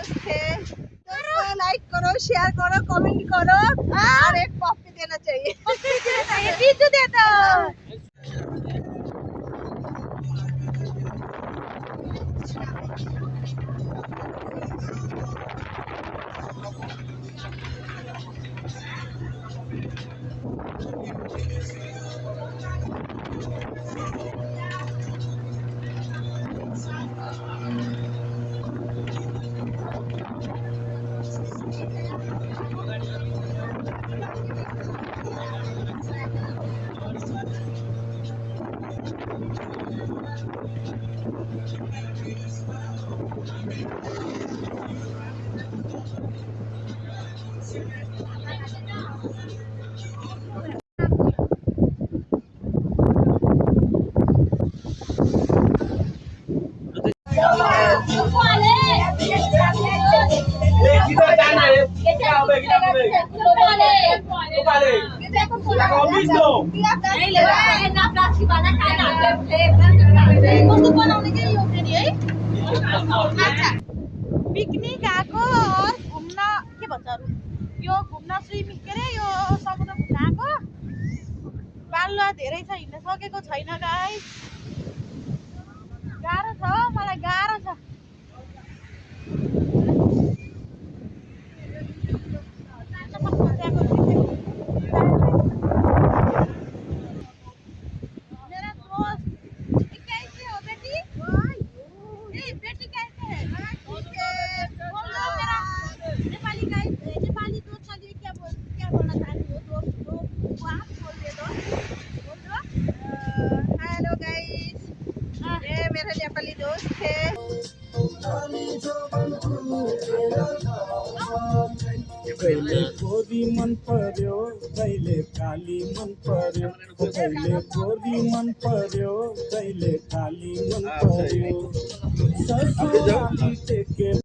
दोस्त थे। दोस्तों लाइक करो, शेयर करो, कमेंट करो और एक पॉपी देना चाहिए। टीचू दे दो। पिकनिक आएको घुम्न के भन्छ यो घुम्न स्विमिङ के अरे यो समुद्र घुम्न आएको बालुवा धेरै छ हिँड्न सकेको छैन गाइस गाह्रो छ मलाई गाह्रो छ मेरा नेपाली दोस्त है कहिले गोरी मन पर्यो कहिले काली मन पर्यो कहिले गोरी मन पर्यो कहिले काली मन पर्यो